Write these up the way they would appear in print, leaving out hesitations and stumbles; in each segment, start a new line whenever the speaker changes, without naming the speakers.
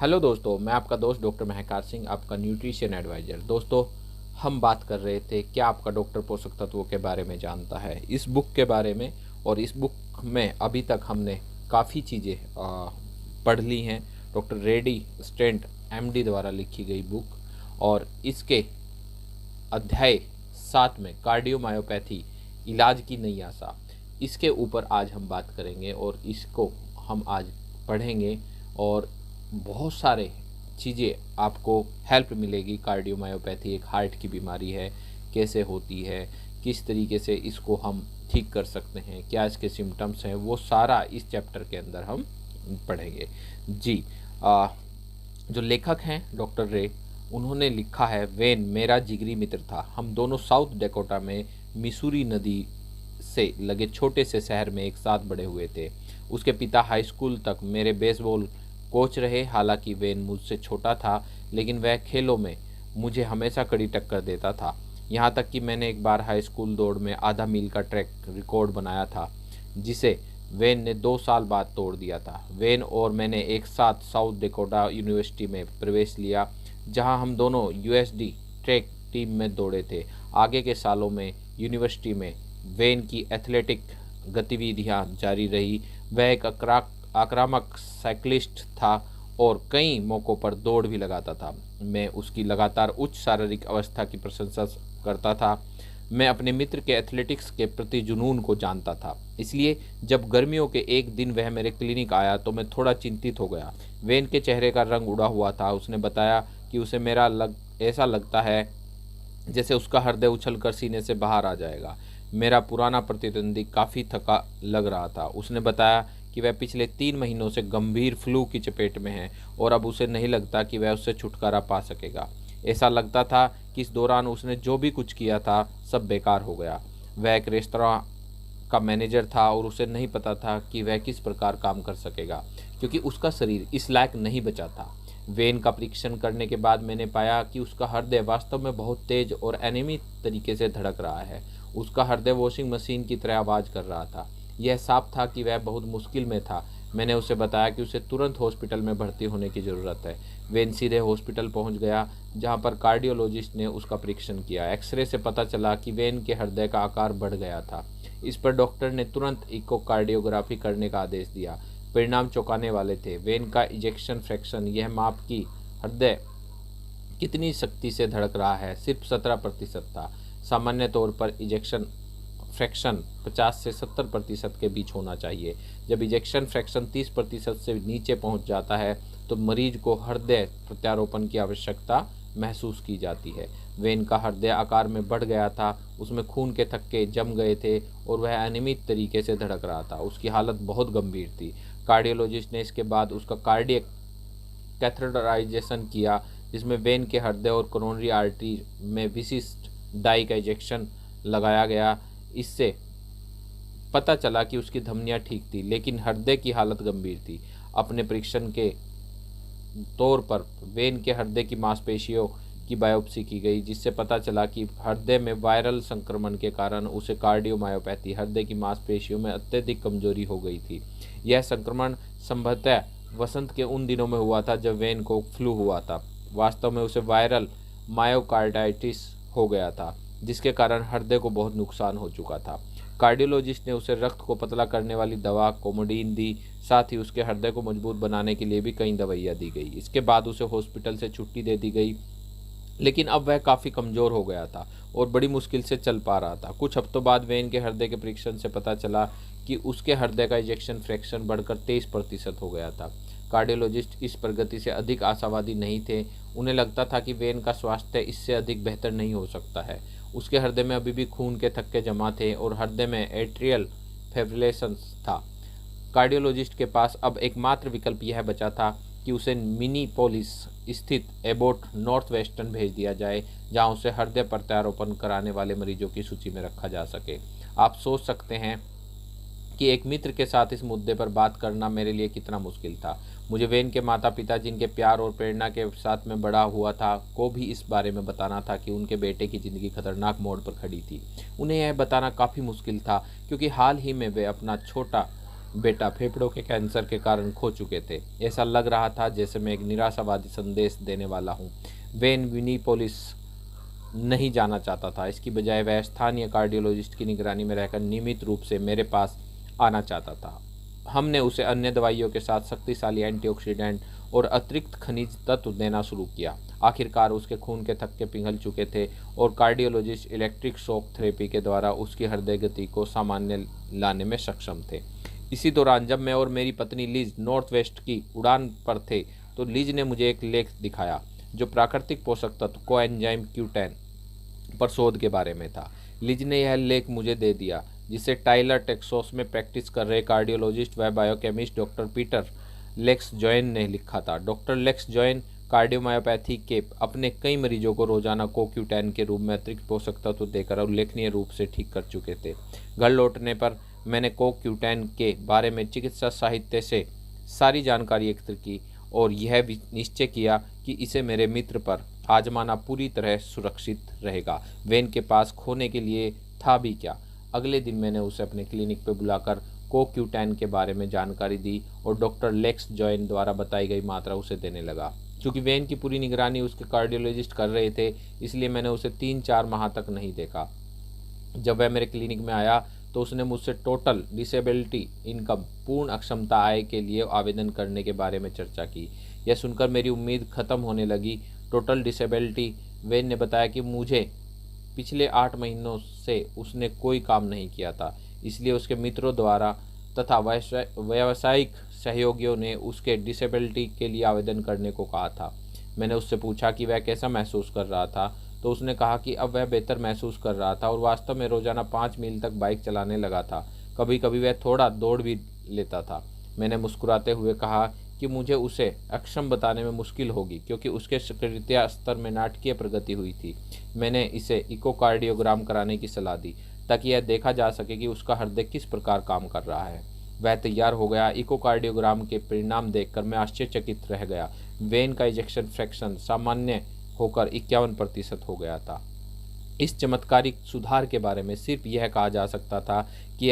Hello दोस्तों, मैं आपका दोस्त डॉक्टर महकार सिंह, आपका न्यूट्रिशन एडवाइज़र। दोस्तों, हम बात कर रहे थे क्या आपका डॉक्टर पोषक तत्वों के बारे में जानता है, इस बुक के बारे में। और इस बुक में अभी तक हमने काफ़ी चीज़ें पढ़ ली हैं। डॉक्टर रेडी स्टेंट एमडी द्वारा लिखी गई बुक, और इसके अध्याय 7 में कार्डियोमायोपैथी, इलाज की नई आशा, इसके ऊपर आज हम बात करेंगे और इसको हम आज पढ़ेंगे। और बहुत सारे चीज़ें आपको हेल्प मिलेगी। कार्डियोमायोपैथी एक हार्ट की बीमारी है, कैसे होती है, किस तरीके से इसको हम ठीक कर सकते हैं, क्या इसके सिम्टम्स हैं, वो सारा इस चैप्टर के अंदर हम पढ़ेंगे। जी, जो लेखक हैं डॉक्टर रे, उन्होंने लिखा है, वेन मेरा जिगरी मित्र था। हम दोनों साउथ डेकोटा में मिसूरी नदी से लगे छोटे से शहर में एक साथ बड़े हुए थे। उसके पिता हाई स्कूल तक मेरे बेसबॉल कोच रहे। हालांकि वेन मुझसे छोटा था, लेकिन वह खेलों में मुझे हमेशा कड़ी टक्कर देता था। यहाँ तक कि मैंने एक बार हाई स्कूल दौड़ में आधा मील का ट्रैक रिकॉर्ड बनाया था, जिसे वेन ने 2 साल बाद तोड़ दिया था। वेन और मैंने एक साथ साउथ डेकोटा यूनिवर्सिटी में प्रवेश लिया, जहाँ हम दोनों यूएसडी ट्रैक टीम में दौड़े थे। आगे के सालों में यूनिवर्सिटी में वेन की एथलेटिक गतिविधियाँ जारी रही। वह एक आक्रामक साइक्लिस्ट था और कई मौक़ों पर दौड़ भी लगाता था। मैं उसकी लगातार उच्च शारीरिक अवस्था की प्रशंसा करता था। मैं अपने मित्र के एथलेटिक्स के प्रति जुनून को जानता था, इसलिए जब गर्मियों के एक दिन वह मेरे क्लिनिक आया तो मैं थोड़ा चिंतित हो गया। वेन के चेहरे का रंग उड़ा हुआ था। उसने बताया कि उसे ऐसा लगता है जैसे उसका हृदय उछलकर सीने से बाहर आ जाएगा। मेरा पुराना प्रतिद्वंदी काफ़ी थका लग रहा था। उसने बताया कि वह पिछले 3 महीनों से गंभीर फ्लू की चपेट में है और अब उसे नहीं लगता कि वह उससे छुटकारा पा सकेगा। ऐसा लगता था कि इस दौरान उसने जो भी कुछ किया था सब बेकार हो गया। वह एक रेस्तरां का मैनेजर था और उसे नहीं पता था कि वह किस प्रकार काम कर सकेगा, क्योंकि उसका शरीर इस लायक नहीं बचा था। वेन का परीक्षण करने के बाद मैंने पाया कि उसका हृदय वास्तव में बहुत तेज और अनियमित तरीके से धड़क रहा है। उसका हृदय वॉशिंग मशीन की तरह आवाज़ कर रहा था। यह साफ था कि वह बहुत मुश्किल में था। मैंने उसे बताया कि उसे तुरंत हॉस्पिटल में भर्ती होने की ज़रूरत है। वेन सीधे हॉस्पिटल पहुंच गया, जहां पर कार्डियोलॉजिस्ट ने उसका परीक्षण किया। एक्सरे से पता चला कि वेन के हृदय का आकार बढ़ गया था। इस पर डॉक्टर ने तुरंत इकोकार्डियोग्राफी करने का आदेश दिया। परिणाम चौंकाने वाले थे। वेन का इजेक्शन फ्रैक्शन, यह माप की हृदय कितनी शक्ति से धड़क रहा है, सिर्फ 17% था। सामान्य तौर पर इजेक्शन फ्रैक्शन 50 से 70% के बीच होना चाहिए। जब इजेक्शन फ्रैक्शन 30% से नीचे पहुंच जाता है तो मरीज को हृदय प्रत्यारोपण की आवश्यकता महसूस की जाती है। वेन का हृदय आकार में बढ़ गया था, उसमें खून के थक्के जम गए थे और वह अनियमित तरीके से धड़क रहा था। उसकी हालत बहुत गंभीर थी। कार्डियोलॉजिस्ट ने इसके बाद उसका कार्डियक कैथेटराइजेशन किया, जिसमें वेन के हृदय और कोरोनरी आर्टरी में विशिष्ट डाई का इंजेक्शन लगाया गया। इससे पता चला कि उसकी धमनियां ठीक थी, लेकिन हृदय की हालत गंभीर थी। अपने परीक्षण के तौर पर वेन के हृदय की मांसपेशियों की बायोप्सी की गई, जिससे पता चला कि हृदय में वायरल संक्रमण के कारण उसे कार्डियोमायोपैथी, हृदय की मांसपेशियों में अत्यधिक कमजोरी हो गई थी। यह संक्रमण संभवतः वसंत के उन दिनों में हुआ था जब वेन को फ्लू हुआ था। वास्तव में उसे वायरल मायोकार्डाइटिस हो गया था, जिसके कारण हृदय को बहुत नुकसान हो चुका था। कार्डियोलॉजिस्ट ने उसे रक्त को पतला करने वाली दवा कोमोडीन दी, साथ ही उसके हृदय को मजबूत बनाने के लिए भी कई दवाइयाँ दी गई। इसके बाद उसे हॉस्पिटल से छुट्टी दे दी गई, लेकिन अब वह काफ़ी कमज़ोर हो गया था और बड़ी मुश्किल से चल पा रहा था। कुछ हफ्तों बाद वेन के हृदय के परीक्षण से पता चला कि उसके हृदय का इजेक्शन फ्रैक्शन बढ़कर 23% हो गया था। कार्डियोलॉजिस्ट इस प्रगति से अधिक आशावादी नहीं थे। उन्हें लगता था कि वेन का स्वास्थ्य इससे अधिक बेहतर नहीं हो सकता है। उसके हृदय में अभी भी खून के थक्के जमा थे और हृदय में एट्रियल फिब्रिलेशन था। कार्डियोलॉजिस्ट के पास अब एकमात्र विकल्प यह बचा था कि उसे मिनीपोलिस स्थित एबोट नॉर्थ वेस्टर्न भेज दिया जाए, जहां उसे हृदय प्रत्यारोपण कराने वाले मरीजों की सूची में रखा जा सके। आप सोच सकते हैं कि एक मित्र के साथ इस मुद्दे पर बात करना मेरे लिए कितना मुश्किल था। मुझे वेन के माता पिता, जिनके प्यार और प्रेरणा के साथ में बड़ा हुआ था, को भी इस बारे में बताना था कि उनके बेटे की ज़िंदगी खतरनाक मोड़ पर खड़ी थी। उन्हें यह बताना काफ़ी मुश्किल था, क्योंकि हाल ही में वे अपना छोटा बेटा फेफड़ों के कैंसर के कारण खो चुके थे। ऐसा लग रहा था जैसे मैं एक निराशावादी संदेश देने वाला हूँ। वेन मिनीपोलिस नहीं जाना चाहता था, इसकी बजाय वह स्थानीय कार्डियोलॉजिस्ट की निगरानी में रहकर नियमित रूप से मेरे पास आना चाहता था। हमने उसे अन्य दवाइयों के साथ शक्तिशाली एंटीऑक्सीडेंट और अतिरिक्त खनिज तत्व देना शुरू किया। आखिरकार उसके खून के थक्के पिघल चुके थे और कार्डियोलॉजिस्ट इलेक्ट्रिक शॉक थेरेपी के द्वारा उसकी हृदय गति को सामान्य लाने में सक्षम थे। इसी दौरान जब मैं और मेरी पत्नी लिज नॉर्थ वेस्ट की उड़ान पर थे तो लिज ने मुझे एक लेख दिखाया जो प्राकृतिक पोषक तत्व कोएंजाइम Q10 पर शोध के बारे में था। लिज ने यह लेख मुझे दे दिया जिसे टाइलर टेक्सास में प्रैक्टिस कर रहे कार्डियोलॉजिस्ट व बायोकेमिस्ट डॉक्टर पीटर लेक्स जॉइन ने लिखा था। डॉक्टर लेक्स जॉइन कार्डियोमायोपैथी के अपने कई मरीजों को रोजाना CoQ10 के रूप में अतिरिक्त पोषक तत्व देकर उल्लेखनीय रूप से ठीक कर चुके थे। घर लौटने पर मैंने CoQ10 के बारे में चिकित्सा साहित्य से सारी जानकारी एकत्र की और यह भी निश्चय किया कि इसे मेरे मित्र पर आजमाना पूरी तरह सुरक्षित रहेगा। वेन के पास खोने के लिए था भी क्या। अगले दिन मैंने उसे अपने क्लिनिक पर बुलाकर CoQ10 के बारे में जानकारी दी और डॉक्टर लेक्स जॉइन द्वारा बताई गई मात्रा उसे देने लगा। क्योंकि वेन की पूरी निगरानी उसके कार्डियोलॉजिस्ट कर रहे थे, इसलिए मैंने उसे 3-4 माह तक नहीं देखा। जब वह मेरे क्लिनिक में आया तो उसने मुझसे टोटल डिसेबिलिटी इनकम पूर्ण अक्षमता आय के लिए आवेदन करने के बारे में चर्चा की। यह सुनकर मेरी उम्मीद खत्म होने लगी। टोटल डिसेबिलिटी, वेन ने बताया कि मुझे पिछले 8 महीनों से उसने कोई काम नहीं किया था, इसलिए उसके मित्रों द्वारा तथा व्यावसायिक सहयोगियों ने उसके डिसेबिलिटी के लिए आवेदन करने को कहा था। मैंने उससे पूछा कि वह कैसा महसूस कर रहा था, तो उसने कहा कि अब वह बेहतर महसूस कर रहा था और वास्तव में रोजाना 5 मील तक बाइक चलाने लगा था। कभी कभी वह थोड़ा दौड़ भी लेता था। मैंने मुस्कुराते हुए कहा कि मुझे उसे अक्षम बताने में मुश्किल होगी क्योंकि उसके सक्रियता स्तर में नाटकीय प्रगति हुई थी। मैंने इसे इकोकार्डियोग्राम कराने की सलाह दी ताकि यह देखा जा सके कि उसका हृदय किस प्रकार काम कर रहा है। वह तैयार हो गया। इकोकार्डियोग्राम के परिणाम देखकर मैं आश्चर्यचकित रह गया। वेन का इजेक्शन फ्रैक्शन सामान्य होकर 51% हो गया था। इस चमत्कारिक सुधार के बारे में सिर्फ यह कहा जा सकता था कि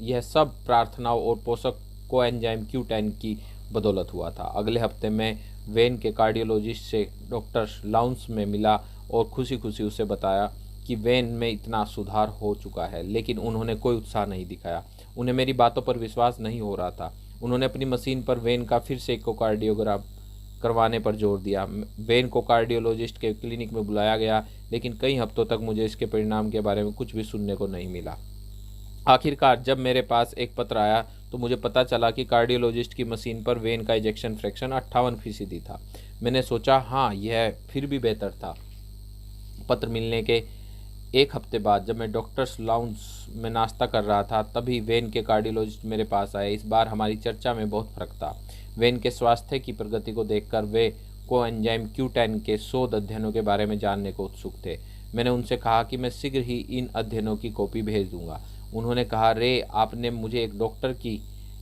यह सब प्रार्थनाओं और पोषक कोएंजाइम Q10 की बदौलत हुआ था। अगले हफ्ते मैं वेन के कार्डियोलॉजिस्ट से डॉक्टर लाउंस में मिला और खुशी खुशी उसे बताया कि वेन में इतना सुधार हो चुका है, लेकिन उन्होंने कोई उत्साह नहीं दिखाया। उन्हें मेरी बातों पर विश्वास नहीं हो रहा था। उन्होंने अपनी मशीन पर वेन का फिर से इकोकार्डियोग्राम करवाने पर जोर दिया। वेन को कार्डियोलॉजिस्ट के क्लिनिक में बुलाया गया, लेकिन कई हफ्तों तक मुझे इसके परिणाम के बारे में कुछ भी सुनने को नहीं मिला। आखिरकार जब मेरे पास एक पत्र आया तो मुझे पता चला कि कार्डियोलॉजिस्ट की मशीन पर वेन का इजेक्शन फ्रैक्शन 58% था। मैंने सोचा हाँ, यह फिर भी बेहतर था। पत्र मिलने के 1 हफ्ते बाद जब मैं डॉक्टर्स लाउंज में नाश्ता कर रहा था, तभी वेन के कार्डियोलॉजिस्ट मेरे पास आए। इस बार हमारी चर्चा में बहुत फर्क था। वेन के स्वास्थ्य की प्रगति को देखकर वे कोएंजाइम Q10 के शोध अध्ययनों के बारे में जानने को उत्सुक थे। मैंने उनसे कहा कि मैं शीघ्र ही इन अध्ययनों की कॉपी भेज दूंगा। उन्होंने कहा, रे, आपने मुझे एक डॉक्टर की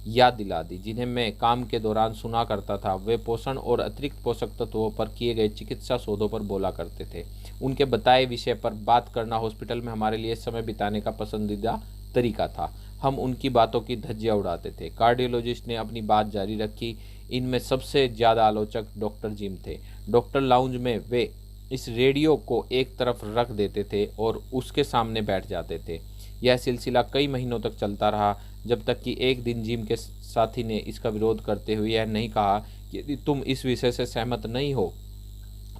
याद दिला दी जिन्हें मैं काम के दौरान सुना करता था। वे पोषण और अतिरिक्त पोषक तत्वों पर किए गए चिकित्सा शोधों पर बोला करते थे। उनके बताए विषय पर बात करना हॉस्पिटल में हमारे लिए समय बिताने का पसंदीदा तरीका था। हम उनकी बातों की धज्जियां उड़ाते थे। कार्डियोलॉजिस्ट ने अपनी बात जारी रखी। इनमें सबसे ज़्यादा आलोचक डॉक्टर जिम थे। डॉक्टर लाउंज में वे इस रेडियो को एक तरफ रख देते थे और उसके सामने बैठ जाते थे। यह सिलसिला कई महीनों तक चलता रहा, जब तक कि एक दिन जिम के साथी ने इसका विरोध करते हुए यह नहीं कहा कि यदि तुम इस विषय से सहमत नहीं हो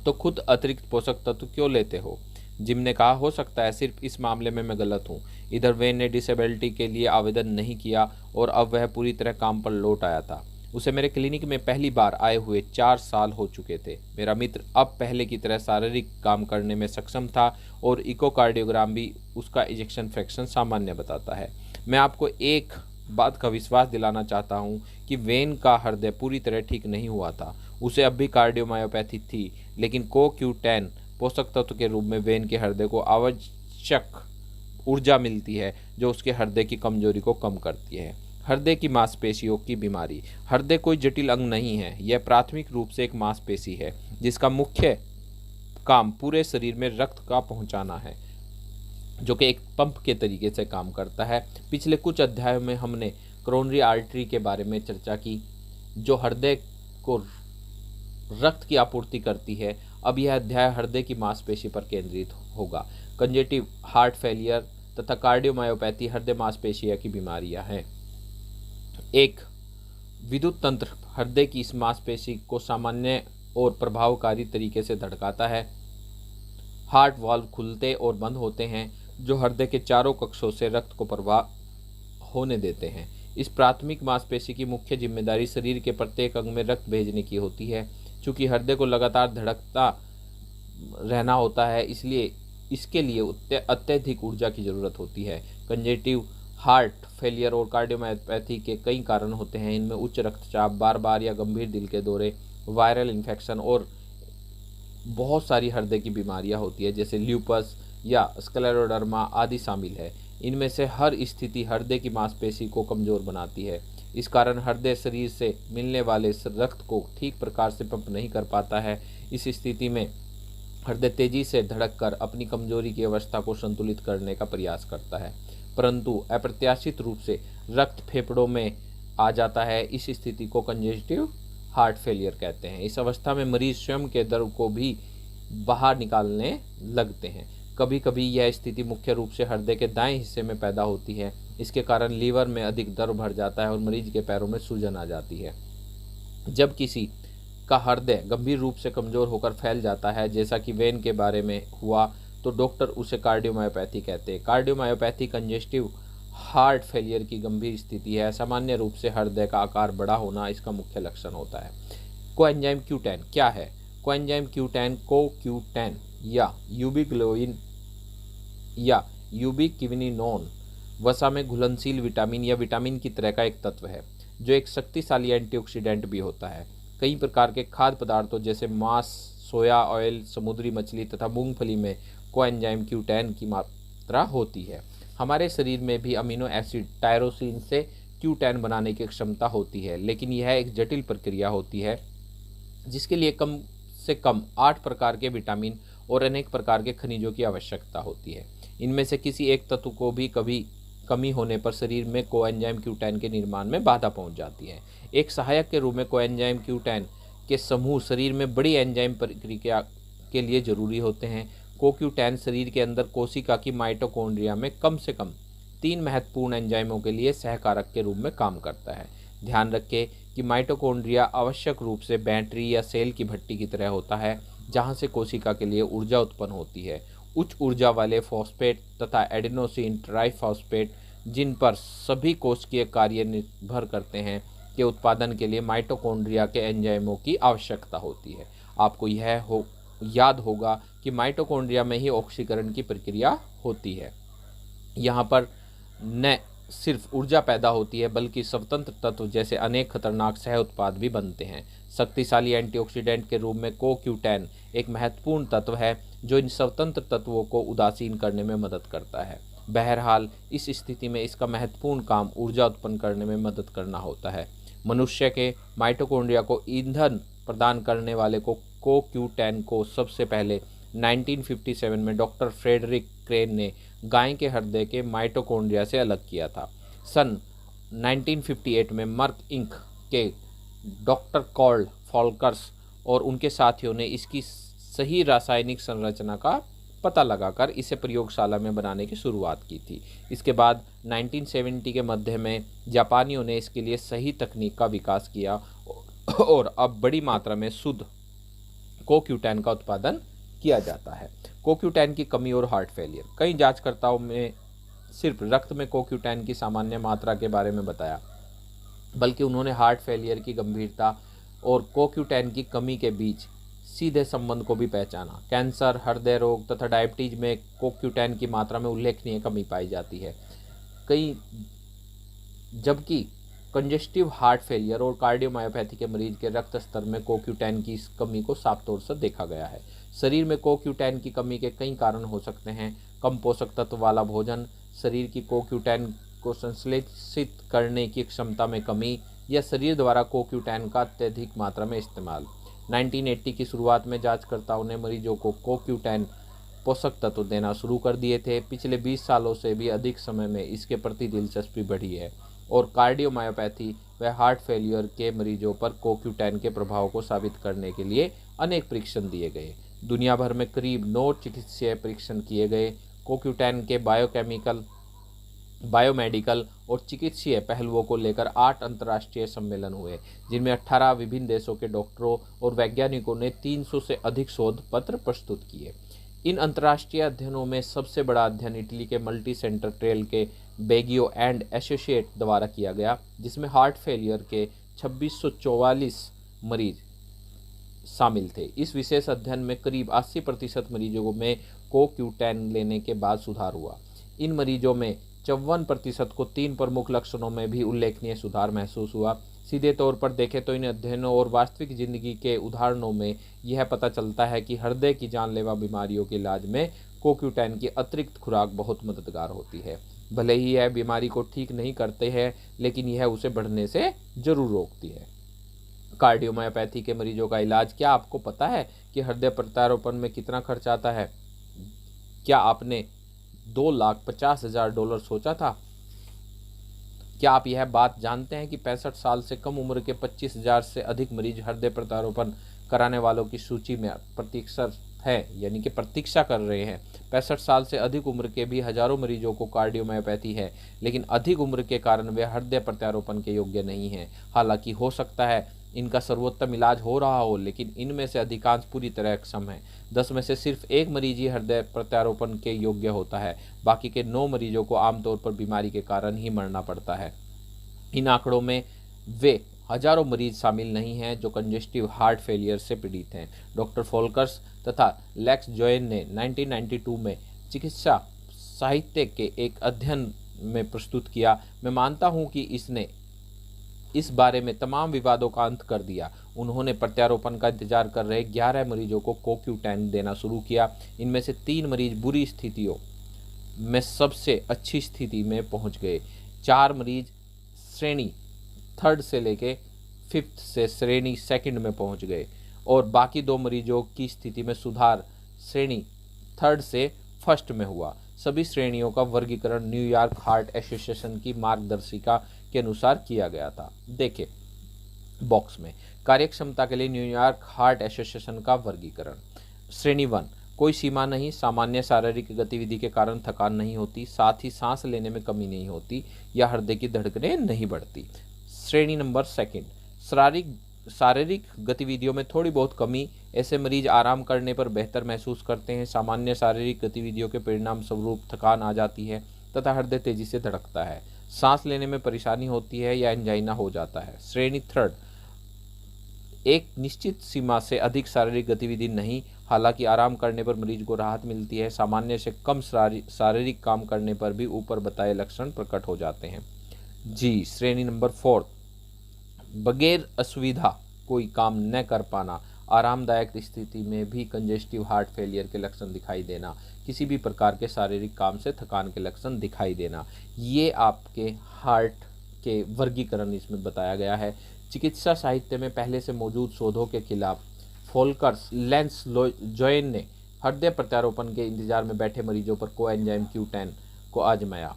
तो खुद अतिरिक्त पोषक तत्व क्यों लेते हो। जिम ने कहा, हो सकता है सिर्फ इस मामले में मैं गलत हूँ। इधर वेन ने डिसेबिलिटी के लिए आवेदन नहीं किया और अब वह पूरी तरह काम पर लौट आया था। उसे मेरे क्लिनिक में पहली बार आए हुए 4 साल हो चुके थे। मेरा मित्र अब पहले की तरह शारीरिक काम करने में सक्षम था और इकोकार्डियोग्राम भी उसका इजेक्शन फ्रैक्शन सामान्य बताता है। मैं आपको एक बात का विश्वास दिलाना चाहता हूँ कि वेन का हृदय पूरी तरह ठीक नहीं हुआ था। उसे अब भी कार्डियोमायोपैथी थी, लेकिन CoQ10 पोषक तत्व के रूप में वेन के हृदय को आवश्यक ऊर्जा मिलती है जो उसके हृदय की कमजोरी को कम करती है। हृदय की मांसपेशियों की बीमारी। हृदय कोई जटिल अंग नहीं है। यह प्राथमिक रूप से एक मांसपेशी है जिसका मुख्य काम पूरे शरीर में रक्त का पहुंचाना है, जो कि एक पंप के तरीके से काम करता है। पिछले कुछ अध्यायों में हमने कोरोनरी आर्टरी के बारे में चर्चा की, जो हृदय को रक्त की आपूर्ति करती है। अब यह अध्याय हृदय की मांसपेशी पर केंद्रित होगा। कंजेटिव हार्ट फेलियर तथा कार्डियोमायोपैथी हृदय मांसपेशियों की बीमारियां हैं। एक, विद्युत तंत्र हृदय की इस मांसपेशी को सामान्य और प्रभावकारी तरीके से धड़काता है। हार्ट वाल्व खुलते और बंद होते हैं, जो हृदय के चारों कक्षों से रक्त को प्रवाह होने देते हैं। इस प्राथमिक मांसपेशी की मुख्य जिम्मेदारी शरीर के प्रत्येक अंग में रक्त भेजने की होती है। चूँकि हृदय को लगातार धड़कता रहना होता है, इसलिए इसके लिए अत्यधिक ऊर्जा की ज़रूरत होती है। कंजेटिव हार्ट फेलियर और कार्डियोमायोपैथी के कई कारण होते हैं। इनमें उच्च रक्तचाप, बार बार या गंभीर दिल के दौरे, वायरल इन्फेक्शन और बहुत सारी हृदय की बीमारियां होती है, जैसे ल्यूपस या स्क्लेरोडर्मा आदि शामिल है। इनमें से हर स्थिति हृदय की मांसपेशी को कमज़ोर बनाती है। इस कारण हृदय शरीर से मिलने वाले रक्त को ठीक प्रकार से पंप नहीं कर पाता है। इस स्थिति में हृदय तेजी से धड़ककर अपनी कमजोरी की अवस्था को संतुलित करने का प्रयास करता है, परंतु अप्रत्याशित रूप से रक्त फेफड़ों में आ जाता है। इस स्थिति को कंजेस्टिव हार्ट फेलियर कहते हैं। इस अवस्था में मरीज स्वयं के दर्द को भी बाहर निकालने लगते हैं। कभी कभी यह स्थिति मुख्य रूप से हृदय के दाएं हिस्से में पैदा होती है। इसके कारण लीवर में अधिक दर्द भर जाता है और मरीज के पैरों में सूजन आ जाती है। जब किसी का हृदय गंभीर रूप से कमज़ोर होकर फैल जाता है, जैसा कि वेन के बारे में हुआ, तो डॉक्टर उसे कार्डियोमायोपैथी कहते हैं। कार्डियोमायोपैथी कंजेस्टिव हार्ट फेलियर की गंभीर स्थिति है। सामान्य रूप से हृदय का आकार बड़ा होना इसका मुख्य लक्षण होता है। कोएंजाइम Q10 क्या है? कोएंजाइम Q10 CoQ10 या यूबिक्विलिन या यूबिक्विनिनोन वसा में घुलनशील विटामिन या विटामिन की तरह का एक तत्व है, जो एक शक्तिशाली एंटीऑक्सीडेंट भी होता है। कई प्रकार के खाद्य पदार्थों जैसे मांस, सोया ऑयल, समुद्री मछली तथा मूंगफली में कोएंजाइम Q10 की मात्रा होती है। हमारे शरीर में भी अमीनो एसिड टायरोसिन से Q10 बनाने की क्षमता होती है, लेकिन यह एक जटिल प्रक्रिया होती है जिसके लिए कम से कम 8 प्रकार के विटामिन और अनेक प्रकार के खनिजों की आवश्यकता होती है। इनमें से किसी एक तत्व को भी कभी कमी होने पर शरीर में कोएंजाइम Q10 के निर्माण में बाधा पहुंच जाती है। एक सहायक के रूप में कोएंजाइम Q10 के समूह शरीर में बड़ी एंजाइम प्रक्रिया के लिए जरूरी होते हैं। CoQ10 शरीर के अंदर कोशिका की माइटोकॉन्ड्रिया में कम से कम 3 महत्वपूर्ण एंजाइमों के लिए सहकारक के रूप में काम करता है। ध्यान रखें कि माइटोकॉन्ड्रिया आवश्यक रूप से बैटरी या सेल की भट्टी की तरह होता है, जहां से कोशिका के लिए ऊर्जा उत्पन्न होती है। उच्च ऊर्जा वाले फॉस्फेट तथा एडेनोसिन ट्राइफॉस्फेट, जिन पर सभी कोशिकीय कार्य निर्भर करते हैं, के उत्पादन के लिए माइटोकॉन्ड्रिया के एंजाइमों की आवश्यकता होती है। आपको यह याद होगा कि माइटोकॉन्ड्रिया में ही ऑक्सीकरण की प्रक्रिया होती है। यहाँ पर न सिर्फ ऊर्जा पैदा होती है, बल्कि स्वतंत्र तत्व जैसे अनेक खतरनाक सह उत्पाद भी बनते हैं। शक्तिशाली एंटीऑक्सीडेंट के रूप में CoQ10 एक महत्वपूर्ण तत्व है, जो इन स्वतंत्र तत्वों को उदासीन करने में मदद करता है। बहरहाल, इस स्थिति में इसका महत्वपूर्ण काम ऊर्जा उत्पन्न करने में मदद करना होता है। मनुष्य के माइटोकॉन्ड्रिया को ईंधन प्रदान करने वाले को CoQ10 को सबसे पहले 1957 में डॉक्टर फ्रेडरिक क्रेन ने गाय के हृदय के माइटोकॉन्ड्रिया से अलग किया था। सन 1958 में मर्क इंक के डॉक्टर कॉर्ल फॉल्कर्स और उनके साथियों ने इसकी सही रासायनिक संरचना का पता लगाकर इसे प्रयोगशाला में बनाने की शुरुआत की थी। इसके बाद 1970 के मध्य में जापानियों ने इसके लिए सही तकनीक का विकास किया और अब बड़ी मात्रा में शुद्ध CoQ10 का उत्पादन किया जाता है। CoQ10 की कमी और हार्ट फेलियर। कई जांचकर्ताओं में सिर्फ रक्त में CoQ10 की सामान्य मात्रा के बारे में बताया, बल्कि उन्होंने हार्ट फेलियर की गंभीरता और CoQ10 की कमी के बीच सीधे संबंध को भी पहचाना। कैंसर, हृदय रोग तथा डायबिटीज में CoQ10 की मात्रा में उल्लेखनीय कमी पाई जाती है। जबकि कंजेस्टिव हार्ट फेलियर और कार्डियोमायोपैथी के मरीज के रक्त स्तर में CoQ10 की इस कमी को साफ तौर से देखा गया है। शरीर में CoQ10 की कमी के कई कारण हो सकते हैं। कम पोषक तत्व वाला भोजन, शरीर की CoQ10 को संश्लेषित करने की क्षमता में कमी, या शरीर द्वारा CoQ10 का अत्यधिक मात्रा में इस्तेमाल। 1980 की शुरुआत में जांचकर्ताओं ने मरीजों को CoQ10 पोषक तत्व देना शुरू कर दिए थे। पिछले 20 सालों से भी अधिक समय में इसके प्रति दिलचस्पी बढ़ी है और कार्डियोमायोपैथी व हार्ट फेलियर के मरीजों पर CoQ10 के प्रभाव को साबित करने के लिए अनेक परीक्षण दिए गए। दुनिया भर में करीब 9 चिकित्सीय परीक्षण किए गए। CoQ10 के बायोकेमिकल, बायोमेडिकल और चिकित्सीय पहलुओं को लेकर 8 अंतर्राष्ट्रीय सम्मेलन हुए, जिनमें 18 विभिन्न देशों के डॉक्टरों और वैज्ञानिकों ने 300 से अधिक शोध पत्र प्रस्तुत किए। इन अंतर्राष्ट्रीय अध्ययनों में सबसे बड़ा अध्ययन इटली के मल्टी सेंटर ट्रेल के बेगियो एंड एसोसिएट द्वारा किया गया, जिसमें हार्ट फेलियर के 2644 मरीज शामिल थे। इस विशेष अध्ययन में करीब 80% मरीजों में CoQ10 लेने के बाद सुधार हुआ। इन मरीजों में 54% को 3 प्रमुख लक्षणों में भी उल्लेखनीय सुधार महसूस हुआ। सीधे तौर पर देखें तो इन अध्ययनों और वास्तविक जिंदगी के उदाहरणों में यह पता चलता है कि हृदय की जानलेवा बीमारियों के इलाज में CoQ10 की अतिरिक्त खुराक बहुत मददगार होती है। भले ही यह बीमारी को ठीक नहीं करते हैं, लेकिन यह उसे बढ़ने से जरूर रोकती है। कार्डियोमायोपैथी के मरीजों का इलाज। क्या आपको पता है कि हृदय प्रत्यारोपण में कितना खर्च आता है? क्या आपने $2,50,000 सोचा था? क्या आप यह बात जानते हैं कि 65 साल से कम उम्र के 25,000 से अधिक मरीज हृदय प्रत्यारोपण कराने वालों की सूची में प्रतीक्षा है, यानी कि प्रतीक्षा कर रहे हैं। 65 साल से अधिक उम्र के भी हजारों मरीजों को कार्डियोमायोपैथी है, लेकिन अधिक उम्र के कारण वे हृदय प्रत्यारोपण के योग्य नहीं हैं। हालांकि हो सकता है इनका सर्वोत्तम इलाज हो रहा हो, लेकिन इनमें से अधिकांश पूरी तरह अक्षम हैं। 10 में से सिर्फ 1 मरीज ही हृदय प्रत्यारोपण के योग्य होता है। बाकी के 9 मरीजों को आमतौर पर बीमारी के कारण ही मरना पड़ता है। इन आंकड़ों में वे हजारों मरीज शामिल नहीं हैं जो कंजेस्टिव हार्ट फेलियर से पीड़ित हैं। डॉक्टर फोल्कर्स तथा लेक्स जोयन ने 1992 में चिकित्सा साहित्य के एक अध्ययन में प्रस्तुत किया। मैं मानता हूं कि इसने इस बारे में तमाम विवादों का अंत कर दिया। उन्होंने प्रत्यारोपण का इंतजार कर रहे 11 मरीजों को CoQ10 देना शुरू किया। इनमें से 3 मरीज बुरी स्थितियों में सबसे अच्छी स्थिति में पहुंच गए। 4 मरीज श्रेणी 3rd से लेके 5th से श्रेणी 2nd में पहुंच गए और बाकी 2 मरीजों की स्थिति में सुधार श्रेणी 3rd से 1st में हुआ। सभी श्रेणियों का वर्गीकरण न्यूयॉर्क हार्ट एसोसिएशन की मार्गदर्शिका के अनुसार किया गया था। देखें बॉक्स में कार्यक्षमता के लिए न्यूयॉर्क हार्ट एसोसिएशन का वर्गीकरण। श्रेणी 1 कोई सीमा नहीं, सामान्य शारीरिक गतिविधि के कारण थकान नहीं होती, साथ ही सांस लेने में कमी नहीं होती या हृदय की धड़कनें नहीं बढ़ती। श्रेणी नंबर 2 शारीरिक गतिविधियों में थोड़ी बहुत कमी, ऐसे मरीज आराम करने पर बेहतर महसूस करते हैं। सामान्य शारीरिक गतिविधियों के परिणाम स्वरूप थकान आ जाती है तथा हृदय तेजी से धड़कता है, सांस लेने में परेशानी होती है या एंजाइना हो जाता है। श्रेणी 3 एक निश्चित सीमा से अधिक शारीरिक गतिविधि नहीं, हालांकि आराम करने पर मरीज को राहत मिलती है। सामान्य से कम शारीरिक काम करने पर भी ऊपर बताए लक्षण प्रकट हो जाते हैं। जी श्रेणी नंबर 4 बगैर असुविधा कोई काम न कर पाना, आरामदायक स्थिति में भी कंजेस्टिव हार्ट फेलियर के लक्षण दिखाई देना, किसी भी प्रकार के शारीरिक काम से थकान के लक्षण दिखाई देना, ये आपके हार्ट के वर्गीकरण इसमें बताया गया है। चिकित्सा साहित्य में पहले से मौजूद शोधों के खिलाफ फोल्कर्स लेंस जोयन ने हृदय प्रत्यारोपण के इंतजार में बैठे मरीजों पर कोएंजाइम Q10 को आजमाया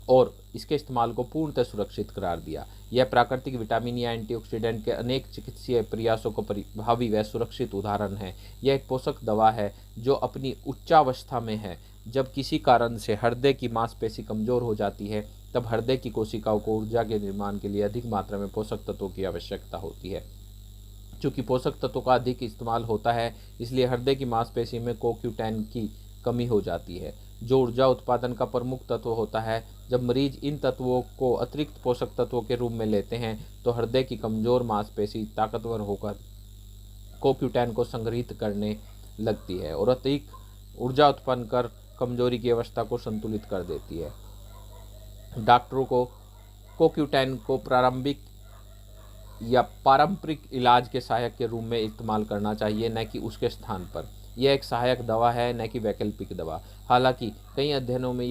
और इसके इस्तेमाल को पूर्णतः सुरक्षित करार दिया। यह प्राकृतिक विटामिन या एंटीऑक्सीडेंट के अनेक चिकित्सीय प्रयासों को प्रभावी व सुरक्षित उदाहरण है। यह एक पोषक दवा है जो अपनी उच्चावस्था में है। जब किसी कारण से हृदय की मांसपेशी कमजोर हो जाती है, तब हृदय की कोशिकाओं को ऊर्जा के निर्माण के लिए अधिक मात्रा में पोषक तत्वों की आवश्यकता होती है। चूँकि पोषक तत्वों का अधिक इस्तेमाल होता है, इसलिए हृदय की मांसपेशी में CoQ10 की कमी हो जाती है, जो ऊर्जा उत्पादन का प्रमुख तत्व होता है। जब मरीज इन तत्वों को अतिरिक्त पोषक तत्वों के रूप में लेते हैं, तो हृदय की कमजोर मांसपेशी ताकतवर होकर CoQ10 को संग्रहित करने लगती है और अतिरिक्त ऊर्जा उत्पन्न कर कमजोरी की अवस्था को संतुलित कर देती है। डॉक्टरों को CoQ10 को प्रारंभिक या पारंपरिक इलाज के सहायक के रूप में इस्तेमाल करना चाहिए, न कि उसके स्थान पर। यह एक सहायक दवा है, न कि वैकल्पिक दवा। हालांकि कई अध्ययनों में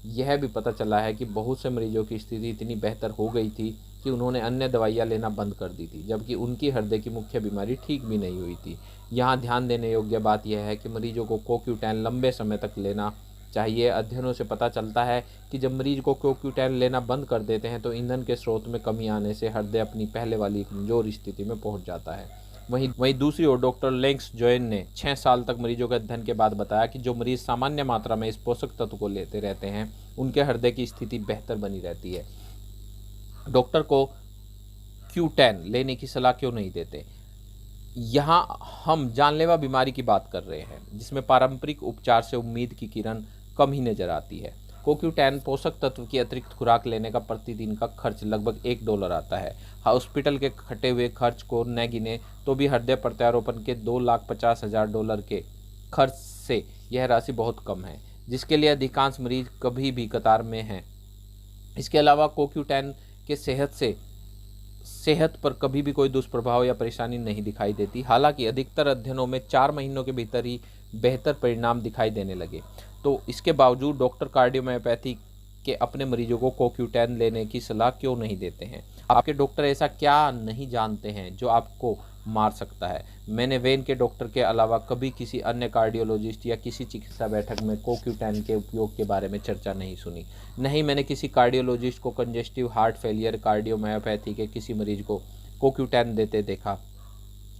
यह भी पता चला है कि बहुत से मरीजों की स्थिति इतनी बेहतर हो गई थी कि उन्होंने अन्य दवाइयाँ लेना बंद कर दी थी, जबकि उनकी हृदय की मुख्य बीमारी ठीक भी नहीं हुई थी। यहाँ ध्यान देने योग्य बात यह है कि मरीजों को CoQ10 लंबे समय तक लेना चाहिए। अध्ययनों से पता चलता है कि जब मरीज को CoQ10 लेना बंद कर देते हैं तो ईंधन के स्रोत में कमी आने से हृदय अपनी पहले वाली कमजोर स्थिति में पहुंच जाता है। वहीं दूसरी ओर डॉक्टर लेंग्स जोएन ने 6 साल तक मरीजों के अध्ययन के बाद बताया कि जो मरीज सामान्य मात्रा में इस पोषक तत्व को लेते रहते हैं उनके हृदय की स्थिति बेहतर बनी रहती है। डॉक्टर को Q10 लेने की सलाह क्यों नहीं देते? यहाँ हम जानलेवा बीमारी की बात कर रहे हैं जिसमें पारंपरिक उपचार से उम्मीद की किरण कम ही नजर आती है। CoQ10 पोषक तत्व की अतिरिक्त खुराक लेने का प्रतिदिन का खर्च लगभग $1 आता है। हॉस्पिटल के खटे हुए खर्च को न गिने तो भी हृदय प्रत्यारोपण के $2,50,000 के खर्च से यह राशि बहुत कम है, जिसके लिए अधिकांश मरीज कभी भी कतार में हैं। इसके अलावा CoQ10 के सेहत पर कभी भी कोई दुष्प्रभाव या परेशानी नहीं दिखाई देती। हालांकि अधिकतर अध्ययनों में 4 महीनों के भीतर ही बेहतर परिणाम दिखाई देने लगे। तो इसके बावजूद डॉक्टर कार्डियोमायोपैथी के अपने मरीजों को CoQ10 लेने की सलाह क्यों नहीं देते हैं? आपके डॉक्टर ऐसा क्या नहीं जानते हैं जो आपको मार सकता है? मैंने वेन के डॉक्टर के अलावा कभी किसी अन्य कार्डियोलॉजिस्ट या किसी चिकित्सा बैठक में CoQ10 के उपयोग के बारे में चर्चा नहीं सुनी। नहीं मैंने किसी कार्डियोलॉजिस्ट को कंजेस्टिव हार्ट फेलियर कार्डियोमायोपैथी के किसी मरीज को CoQ10 देते देखा।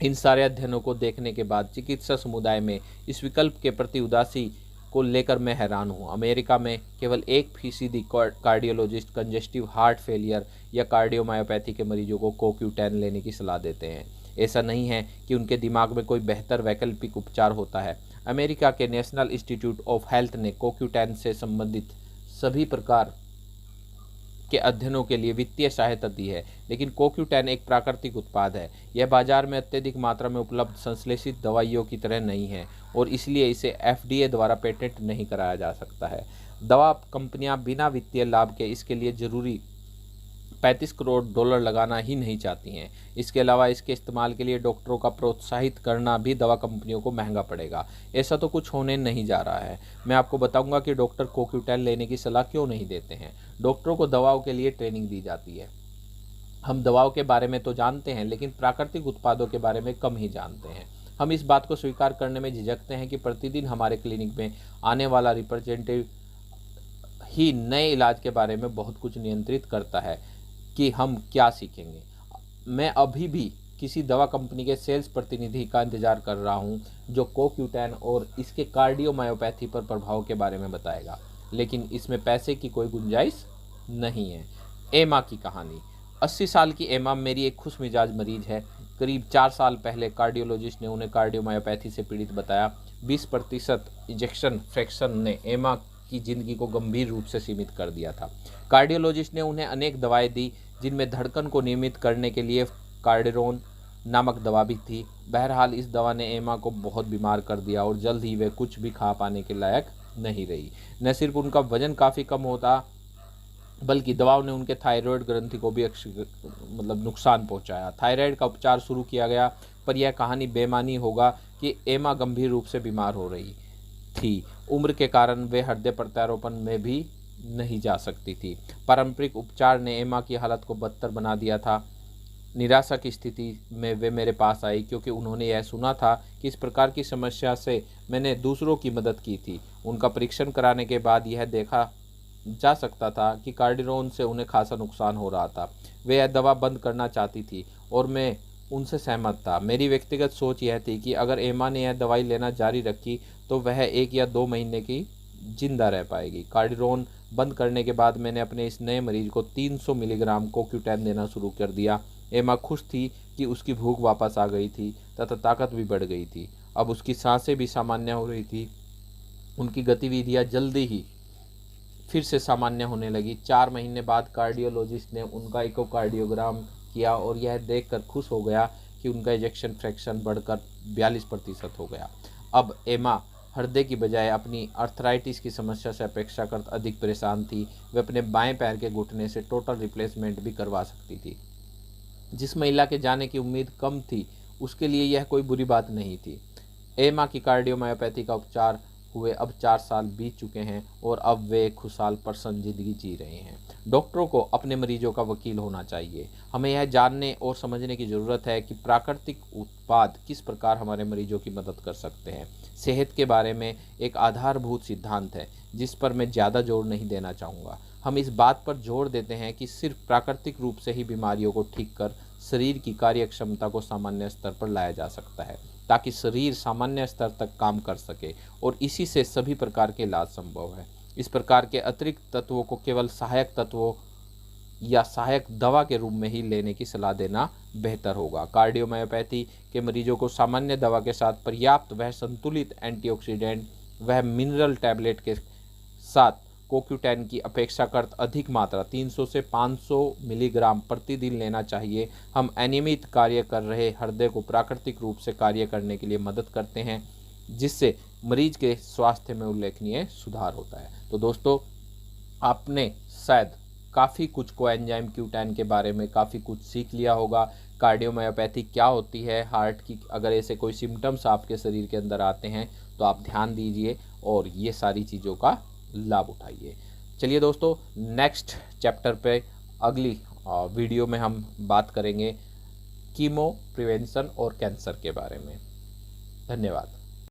इन सारे अध्ययनों को देखने के बाद चिकित्सा समुदाय में इस विकल्प के प्रति उदासी को लेकर मैं हैरान हूँ। अमेरिका में केवल 1% कार्डियोलॉजिस्ट कंजेस्टिव हार्ट फेलियर या कार्डियोमायोपैथी के मरीजों को CoQ10 लेने की सलाह देते हैं। ऐसा नहीं है कि उनके दिमाग में कोई बेहतर वैकल्पिक उपचार होता है। अमेरिका के नेशनल इंस्टीट्यूट ऑफ हेल्थ ने CoQ10 से संबंधित सभी प्रकार के अध्ययनों के लिए वित्तीय सहायता दी है, लेकिन CoQ10 एक प्राकृतिक उत्पाद है। यह बाजार में अत्यधिक मात्रा में उपलब्ध संश्लेषित दवाइयों की तरह नहीं है और इसलिए इसे FDA द्वारा पेटेंट नहीं कराया जा सकता है। दवा कंपनियां बिना वित्तीय लाभ के इसके लिए जरूरी $35 करोड़ लगाना ही नहीं चाहती हैं। इसके अलावा इसके इस्तेमाल के लिए डॉक्टरों का प्रोत्साहित करना भी दवा कंपनियों को महंगा पड़ेगा। ऐसा तो कुछ होने नहीं जा रहा है। मैं आपको बताऊंगा कि डॉक्टर CoQ10 लेने की सलाह क्यों नहीं देते हैं। डॉक्टरों को दवाओं के लिए ट्रेनिंग दी जाती है। हम दवाओं के बारे में तो जानते हैं लेकिन प्राकृतिक उत्पादों के बारे में कम ही जानते हैं। हम इस बात को स्वीकार करने में झिझकते हैं कि प्रतिदिन हमारे क्लिनिक में आने वाला रिप्रेजेंटेटिव ही नए इलाज के बारे में बहुत कुछ नियंत्रित करता है कि हम क्या सीखेंगे। मैं अभी भी किसी दवा कंपनी के सेल्स प्रतिनिधि का इंतजार कर रहा हूं जो CoQ10 और इसके कार्डियोमायोपैथी पर प्रभाव के बारे में बताएगा, लेकिन इसमें पैसे की कोई गुंजाइश नहीं है। एमा की कहानी। 80 साल की एमा मेरी एक खुश मिजाज मरीज है। करीब 4 साल पहले कार्डियोलॉजिस्ट ने उन्हें कार्डियोमायोपैथी से पीड़ित बताया। 20% इजेक्शन फ्रैक्शन ने एमा की ज़िंदगी को गंभीर रूप से सीमित कर दिया था। कार्डियोलॉजिस्ट ने उन्हें अनेक दवाएं दी जिनमें धड़कन को नियमित करने के लिए कार्डिरोन नामक दवा भी थी। बहरहाल इस दवा ने एमा को बहुत बीमार कर दिया और जल्द ही वे कुछ भी खा पाने के लायक नहीं रही। न सिर्फ उनका वजन काफ़ी कम होता बल्कि दवाओं ने उनके थायराइड ग्रंथि को भी नुकसान पहुंचाया। थायराइड का उपचार शुरू किया गया पर यह कहानी बेमानी होगा कि एमा गंभीर रूप से बीमार हो रही थी। उम्र के कारण वे हृदय प्रत्यारोपण में भी नहीं जा सकती थी। पारंपरिक उपचार ने एमा की हालत को बदतर बना दिया था। निराशा की स्थिति में वे मेरे पास आई क्योंकि उन्होंने यह सुना था कि इस प्रकार की समस्या से मैंने दूसरों की मदद की थी। उनका परीक्षण कराने के बाद यह देखा जा सकता था कि कार्डिरोन से उन्हें खासा नुकसान हो रहा था। वे यह दवा बंद करना चाहती थी और मैं उनसे सहमत था। मेरी व्यक्तिगत सोच यह थी कि अगर एमा ने यह दवाई लेना जारी रखी तो वह 1 या 2 महीने की जिंदा रह पाएगी। कार्डिरोन बंद करने के बाद मैंने अपने इस नए मरीज को 300 मिलीग्राम CoQ10 देना शुरू कर दिया। एमा खुश थी कि उसकी भूख वापस आ गई थी तथा ताकत भी बढ़ गई थी। अब उसकी सांसें भी सामान्य हो रही थी। उनकी गतिविधियां जल्दी ही फिर से सामान्य होने लगी। 4 महीने बाद कार्डियोलॉजिस्ट ने उनका इकोकार्डियोग्राम किया और यह देखकर खुश हो गया कि उनका इजेक्शन फ्रैक्शन बढ़कर 42% हो गया। अब एमा हृदय की बजाय अपनी अर्थराइटिस की समस्या से अपेक्षाकृत अधिक परेशान थी। वे अपने बाएं पैर के घुटने से टोटल रिप्लेसमेंट भी करवा सकती थी। जिस महिला के जाने की उम्मीद कम थी उसके लिए यह कोई बुरी बात नहीं थी। एमा की कार्डियोमायोपैथी का उपचार हुए अब 4 साल बीत चुके हैं और अब वे खुशहाल प्रसन्न ज़िंदगी जी रहे हैं। डॉक्टरों को अपने मरीजों का वकील होना चाहिए। हमें यह जानने और समझने की ज़रूरत है कि प्राकृतिक उत्पाद किस प्रकार हमारे मरीजों की मदद कर सकते हैं। सेहत के बारे में एक आधारभूत सिद्धांत है जिस पर मैं ज़्यादा जोर नहीं देना चाहूँगा। हम इस बात पर जोर देते हैं कि सिर्फ प्राकृतिक रूप से ही बीमारियों को ठीक कर शरीर की कार्य क्षमता को सामान्य स्तर पर लाया जा सकता है, ताकि शरीर सामान्य स्तर तक काम कर सके, और इसी से सभी प्रकार के इलाज संभव है। इस प्रकार के अतिरिक्त तत्वों को केवल सहायक तत्वों या सहायक दवा के रूप में ही लेने की सलाह देना बेहतर होगा। कार्डियोमायोपैथी के मरीजों को सामान्य दवा के साथ पर्याप्त वह संतुलित एंटीऑक्सीडेंट वह मिनरल टैबलेट के साथ कोक्यूटेन की अपेक्षाकृत अधिक मात्रा 300 से 500 मिलीग्राम प्रतिदिन लेना चाहिए। हम अनियमित कार्य कर रहे हृदय को प्राकृतिक रूप से कार्य करने के लिए मदद करते हैं, जिससे मरीज के स्वास्थ्य में उल्लेखनीय सुधार होता है। तो दोस्तों, आपने शायद काफ़ी कुछ कोएंजाइम क्यूटेन के बारे में काफ़ी कुछ सीख लिया होगा। कार्डियोमायोपैथी क्या होती है, हार्ट की अगर ऐसे कोई सिम्टम्स आपके शरीर के अंदर आते हैं तो आप ध्यान दीजिए और ये सारी चीज़ों का लाभ उठाइए। चलिए दोस्तों, नेक्स्ट चैप्टर पे अगली वीडियो में हम बात करेंगे कीमो प्रिवेंशन और कैंसर के बारे में। धन्यवाद।